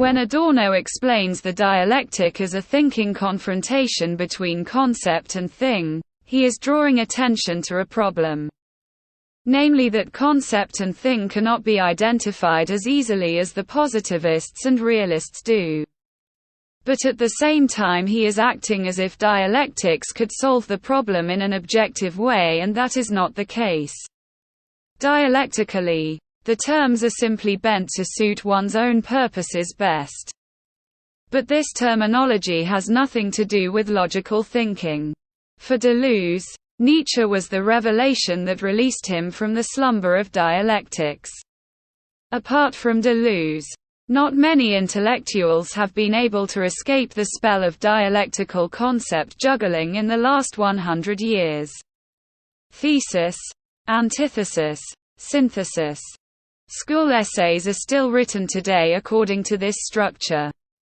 When Adorno explains the dialectic as a thinking confrontation between concept and thing, he is drawing attention to a problem. Namely that concept and thing cannot be identified as easily as the positivists and realists do. But at the same time he is acting as if dialectics could solve the problem in an objective way, and that is not the case. Dialectically, the terms are simply bent to suit one's own purposes best. But this terminology has nothing to do with logical thinking. For Deleuze, Nietzsche was the revelation that released him from the slumber of dialectics. Apart from Deleuze, not many intellectuals have been able to escape the spell of dialectical concept juggling in the last 100 years. Thesis, antithesis, synthesis. School essays are still written today according to this structure.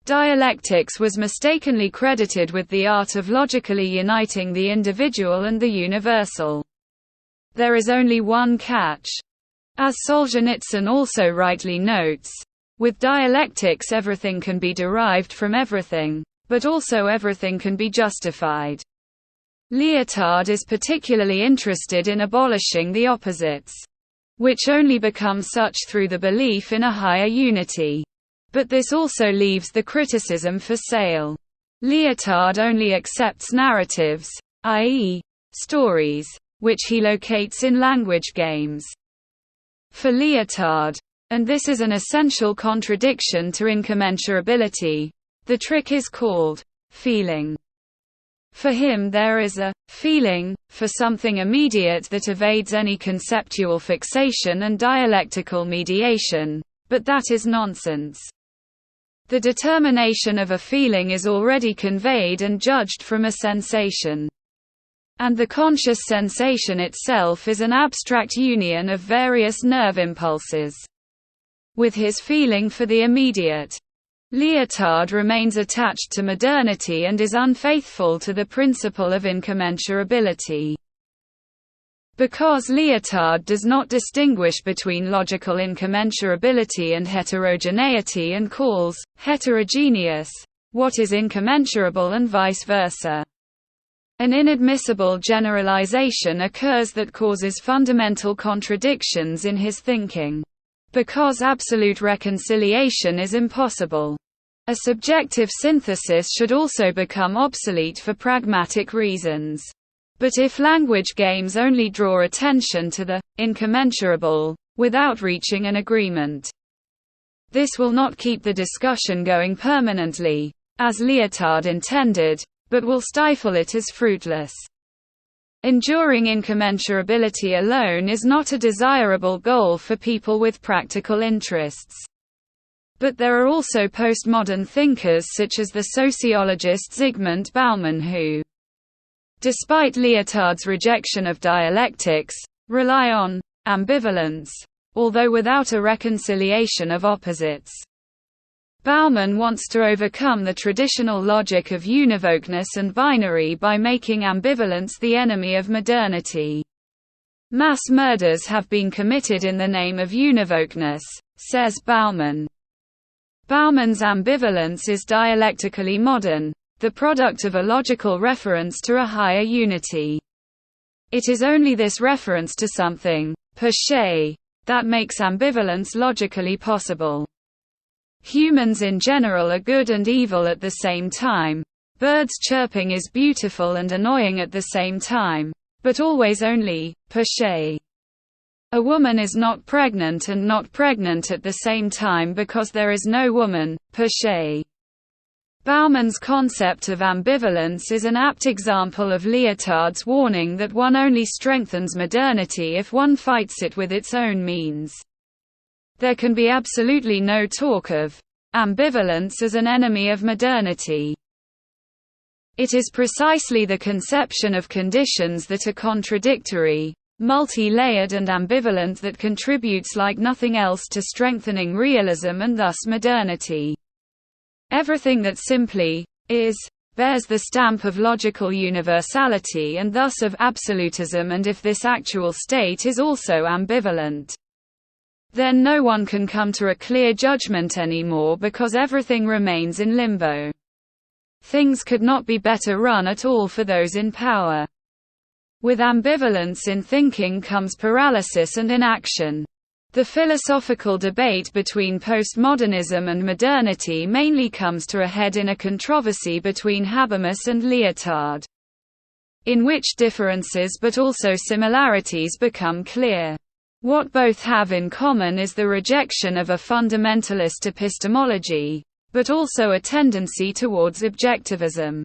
Dialectics was mistakenly credited with the art of logically uniting the individual and the universal. There is only one catch. As Solzhenitsyn also rightly notes, with dialectics everything can be derived from everything, but also everything can be justified. Lyotard is particularly interested in abolishing the opposites, which only become such through the belief in a higher unity. But this also leaves the criticism for sale. Lyotard only accepts narratives, i.e., stories, which he locates in language games. For Lyotard, and this is an essential contradiction to incommensurability, the trick is called feeling. For him there is a feeling for something immediate that evades any conceptual fixation and dialectical mediation, but that is nonsense. The determination of a feeling is already conveyed and judged from a sensation. And the conscious sensation itself is an abstract union of various nerve impulses. With his feeling for the immediate, Lyotard remains attached to modernity and is unfaithful to the principle of incommensurability. Because Lyotard does not distinguish between logical incommensurability and heterogeneity and calls heterogeneous what is incommensurable and vice versa. An inadmissible generalization occurs that causes fundamental contradictions in his thinking. Because absolute reconciliation is impossible, a subjective synthesis should also become obsolete for pragmatic reasons. But if language games only draw attention to the incommensurable, without reaching an agreement, this will not keep the discussion going permanently, as Lyotard intended, but will stifle it as fruitless. Enduring incommensurability alone is not a desirable goal for people with practical interests. But there are also postmodern thinkers such as the sociologist Zygmunt Bauman who, despite Lyotard's rejection of dialectics, rely on ambivalence, although without a reconciliation of opposites. Bauman wants to overcome the traditional logic of univoqueness and binary by making ambivalence the enemy of modernity. Mass murders have been committed in the name of univoqueness, says Bauman. Bauman's ambivalence is dialectically modern, the product of a logical reference to a higher unity. It is only this reference to something, per se, that makes ambivalence logically possible. Humans in general are good and evil at the same time. Birds chirping is beautiful and annoying at the same time, but always only per se. A woman is not pregnant and not pregnant at the same time because there is no woman per se. Bauman's concept of ambivalence is an apt example of Lyotard's warning that one only strengthens modernity if one fights it with its own means. There can be absolutely no talk of ambivalence as an enemy of modernity. It is precisely the conception of conditions that are contradictory, multi-layered and ambivalent that contributes like nothing else to strengthening realism and thus modernity. Everything that simply is bears the stamp of logical universality and thus of absolutism, and if this actual state is also ambivalent, then no one can come to a clear judgment anymore because everything remains in limbo. Things could not be better run at all for those in power. With ambivalence in thinking comes paralysis and inaction. The philosophical debate between postmodernism and modernity mainly comes to a head in a controversy between Habermas and Lyotard, in which differences but also similarities become clear. What both have in common is the rejection of a fundamentalist epistemology, but also a tendency towards objectivism.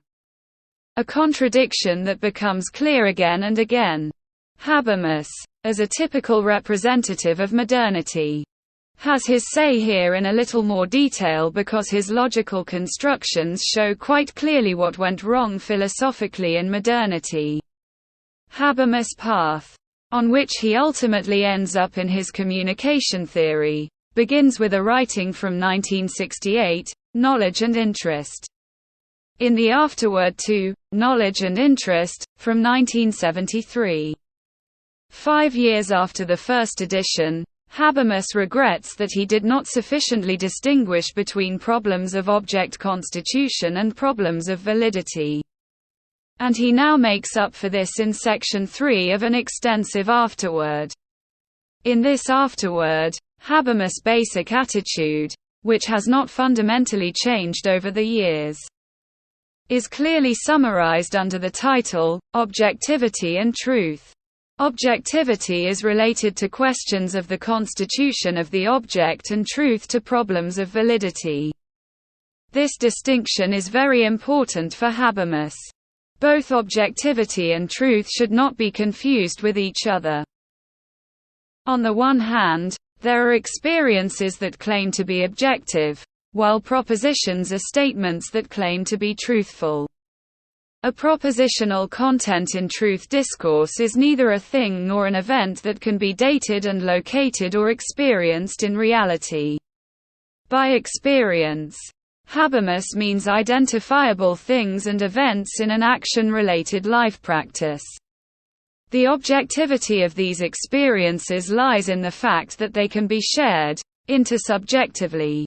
A contradiction that becomes clear again and again. Habermas, as a typical representative of modernity, has his say here in a little more detail because his logical constructions show quite clearly what went wrong philosophically in modernity. Habermas' path, on which he ultimately ends up in his communication theory, begins with a writing from 1968, Knowledge and Interest. In the afterword to Knowledge and Interest, from 1973. 5 years after the first edition, Habermas regrets that he did not sufficiently distinguish between problems of object constitution and problems of validity. And he now makes up for this in section 3 of an extensive afterword. In this afterword, Habermas' basic attitude, which has not fundamentally changed over the years, is clearly summarized under the title, Objectivity and Truth. Objectivity is related to questions of the constitution of the object and truth to problems of validity. This distinction is very important for Habermas. Both objectivity and truth should not be confused with each other. On the one hand, there are experiences that claim to be objective, while propositions are statements that claim to be truthful. A propositional content in truth discourse is neither a thing nor an event that can be dated and located or experienced in reality. By experience, Habermas means identifiable things and events in an action-related life practice. The objectivity of these experiences lies in the fact that they can be shared, intersubjectively.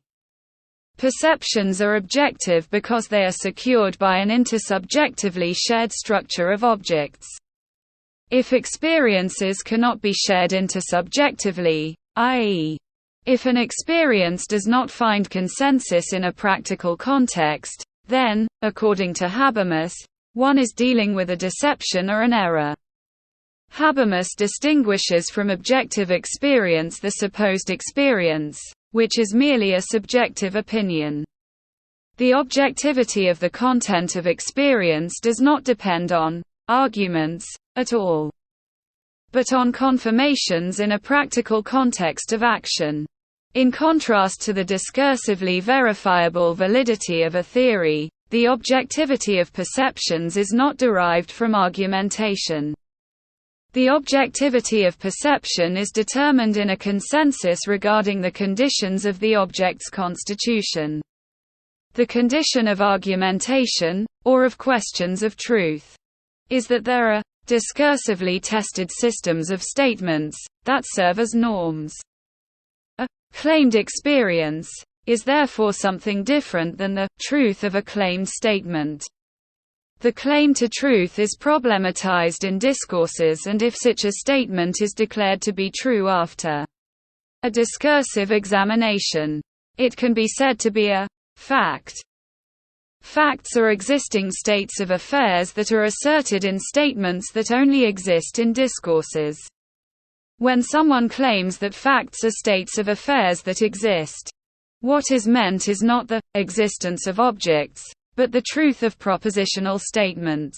Perceptions are objective because they are secured by an intersubjectively shared structure of objects. If experiences cannot be shared intersubjectively, i.e., if an experience does not find consensus in a practical context, then, according to Habermas, one is dealing with a deception or an error. Habermas distinguishes from objective experience the supposed experience, which is merely a subjective opinion. The objectivity of the content of experience does not depend on arguments at all, but on confirmations in a practical context of action. In contrast to the discursively verifiable validity of a theory, the objectivity of perceptions is not derived from argumentation. The objectivity of perception is determined in a consensus regarding the conditions of the object's constitution. The condition of argumentation, or of questions of truth, is that there are discursively tested systems of statements that serve as norms. A claimed experience is therefore something different than the truth of a claimed statement. The claim to truth is problematized in discourses, and if such a statement is declared to be true after a discursive examination, it can be said to be a fact. Facts are existing states of affairs that are asserted in statements that only exist in discourses. When someone claims that facts are states of affairs that exist, what is meant is not the existence of objects, but the truth of propositional statements.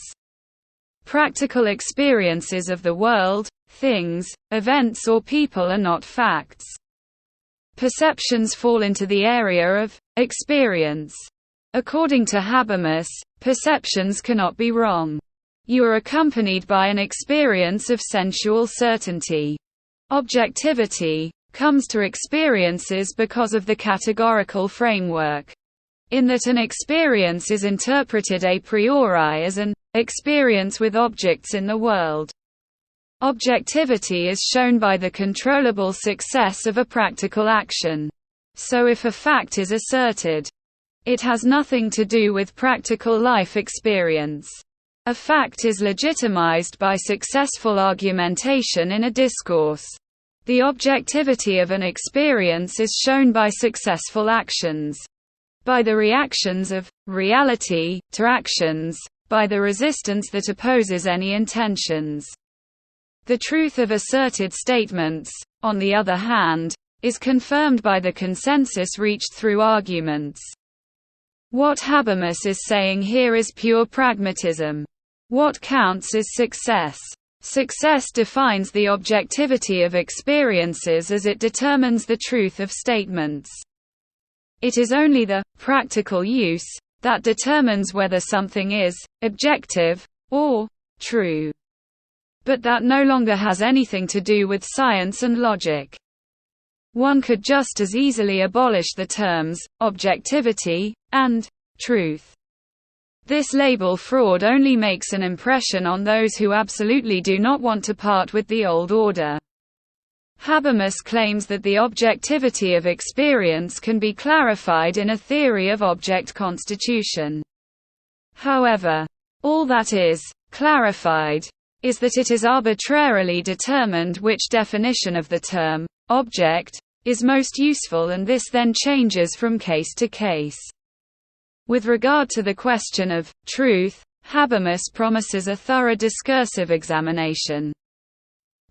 Practical experiences of the world, things, events or people are not facts. Perceptions fall into the area of experience. According to Habermas, perceptions cannot be wrong. You are accompanied by an experience of sensual certainty. Objectivity comes to experiences because of the categorical framework, in that an experience is interpreted a priori as an experience with objects in the world. Objectivity is shown by the controllable success of a practical action. So if a fact is asserted, it has nothing to do with practical life experience. A fact is legitimized by successful argumentation in a discourse. The objectivity of an experience is shown by successful actions, by the reactions of reality to actions, by the resistance that opposes any intentions. The truth of asserted statements, on the other hand, is confirmed by the consensus reached through arguments. What Habermas is saying here is pure pragmatism. What counts is success. Success defines the objectivity of experiences as it determines the truth of statements. It is only the practical use that determines whether something is objective or true. But that no longer has anything to do with science and logic. One could just as easily abolish the terms objectivity and truth. This label fraud only makes an impression on those who absolutely do not want to part with the old order. Habermas claims that the objectivity of experience can be clarified in a theory of object constitution. However, all that is clarified is that it is arbitrarily determined which definition of the term object is most useful, and this then changes from case to case. With regard to the question of truth, Habermas promises a thorough discursive examination.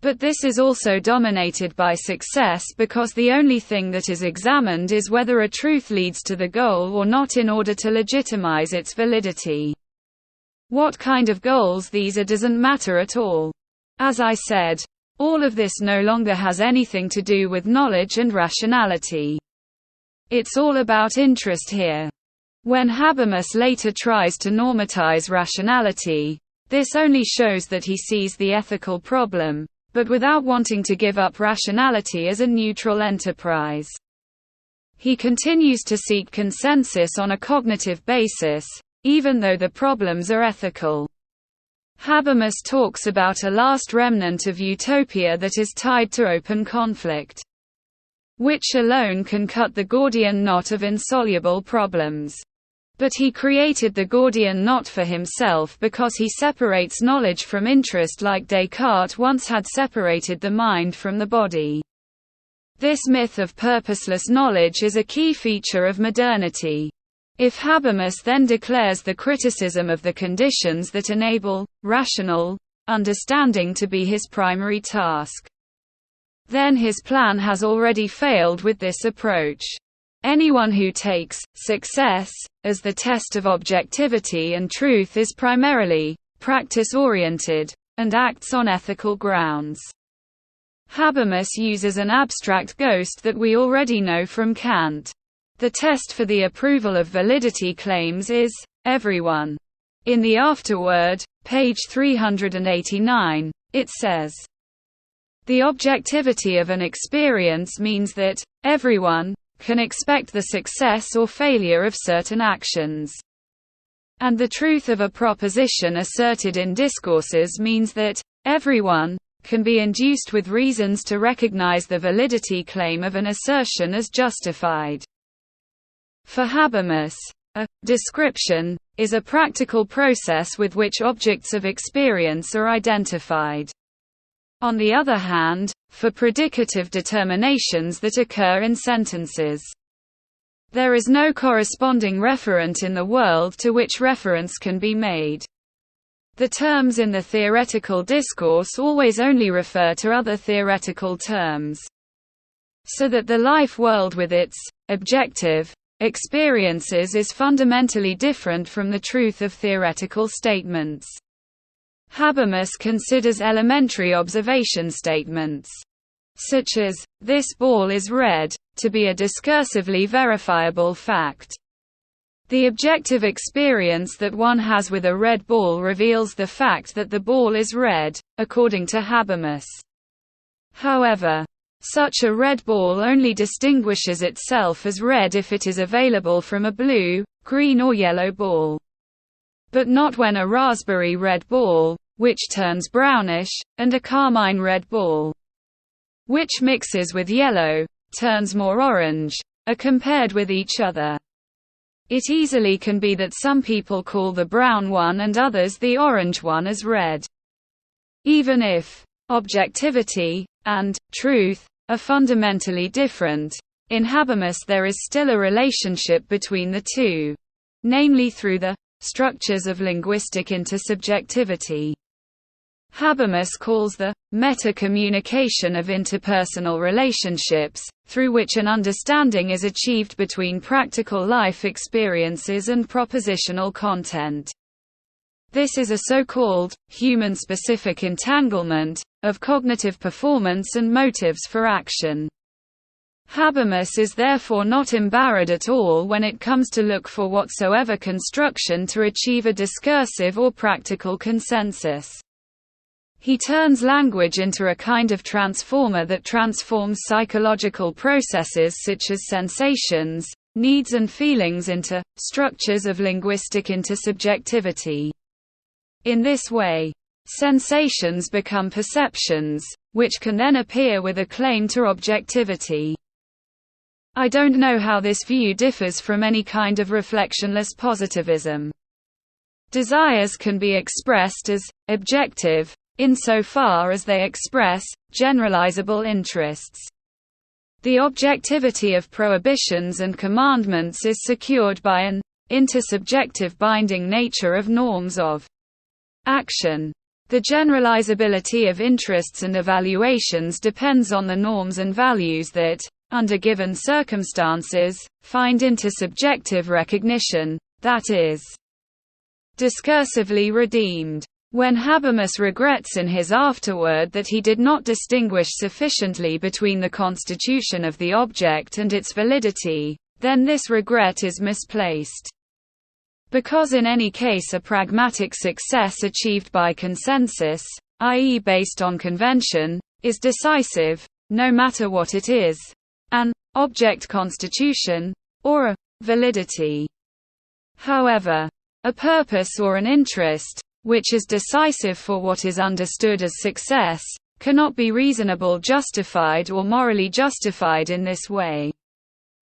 But this is also dominated by success, because the only thing that is examined is whether a truth leads to the goal or not in order to legitimize its validity. What kind of goals these are doesn't matter at all. As I said, all of this no longer has anything to do with knowledge and rationality. It's all about interest here. When Habermas later tries to normatize rationality, this only shows that he sees the ethical problem, but without wanting to give up rationality as a neutral enterprise. He continues to seek consensus on a cognitive basis, even though the problems are ethical. Habermas talks about a last remnant of utopia that is tied to open conflict, which alone can cut the Gordian knot of insoluble problems. But he created the Gordian knot for himself because he separates knowledge from interest like Descartes once had separated the mind from the body. This myth of purposeless knowledge is a key feature of modernity. If Habermas then declares the criticism of the conditions that enable rational understanding to be his primary task, then his plan has already failed with this approach. Anyone who takes success as the test of objectivity and truth is primarily practice-oriented and acts on ethical grounds. Habermas uses an abstract ghost that we already know from Kant. The test for the approval of validity claims is everyone. In the afterword, page 389, it says, "The objectivity of an experience means that everyone can expect the success or failure of certain actions. And the truth of a proposition asserted in discourses means that everyone can be induced with reasons to recognize the validity claim of an assertion as justified." For Habermas, a description is a practical process with which objects of experience are identified. On the other hand, for predicative determinations that occur in sentences, there is no corresponding referent in the world to which reference can be made. The terms in the theoretical discourse always only refer to other theoretical terms, so that the life world with its objective experiences is fundamentally different from the truth of theoretical statements. Habermas considers elementary observation statements, such as, "This ball is red," to be a discursively verifiable fact. The objective experience that one has with a red ball reveals the fact that the ball is red, according to Habermas. However, such a red ball only distinguishes itself as red if it is available from a blue, green or yellow ball. But not when a raspberry red ball, which turns brownish, and a carmine red ball, which mixes with yellow, turns more orange, are compared with each other. It easily can be that some people call the brown one and others the orange one as red. Even if objectivity and truth are fundamentally different, in Habermas there is still a relationship between the two, namely through the structures of linguistic intersubjectivity. Habermas calls the meta-communication of interpersonal relationships, through which an understanding is achieved between practical life experiences and propositional content. This is a so-called human-specific entanglement of cognitive performance and motives for action. Habermas is therefore not embarrassed at all when it comes to look for whatsoever construction to achieve a discursive or practical consensus. He turns language into a kind of transformer that transforms psychological processes such as sensations, needs and feelings into structures of linguistic intersubjectivity. In this way, sensations become perceptions, which can then appear with a claim to objectivity. I don't know how this view differs from any kind of reflectionless positivism. Desires can be expressed as objective, insofar as they express generalizable interests. The objectivity of prohibitions and commandments is secured by an intersubjective binding nature of norms of action. The generalizability of interests and evaluations depends on the norms and values that, under given circumstances, find intersubjective recognition, that is, discursively redeemed. When Habermas regrets in his afterword that he did not distinguish sufficiently between the constitution of the object and its validity, then this regret is misplaced. Because in any case a pragmatic success achieved by consensus, i.e. based on convention, is decisive, no matter what it is, an object constitution, or a validity. However, a purpose or an interest, which is decisive for what is understood as success, cannot be reasonable justified or morally justified in this way.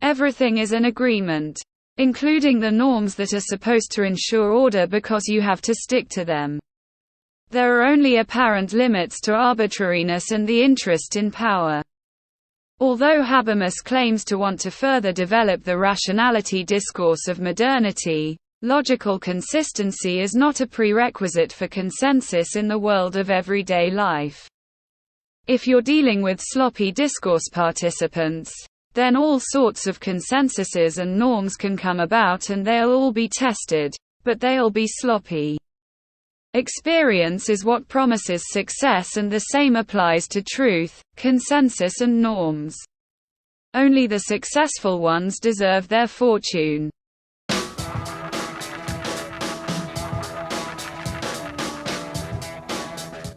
Everything is an agreement, including the norms that are supposed to ensure order because you have to stick to them. There are only apparent limits to arbitrariness and the interest in power. Although Habermas claims to want to further develop the rationality discourse of modernity, logical consistency is not a prerequisite for consensus in the world of everyday life. If you're dealing with sloppy discourse participants, then all sorts of consensuses and norms can come about and they'll all be tested, but they'll be sloppy. Experience is what promises success, and the same applies to truth, consensus and norms. Only the successful ones deserve their fortune.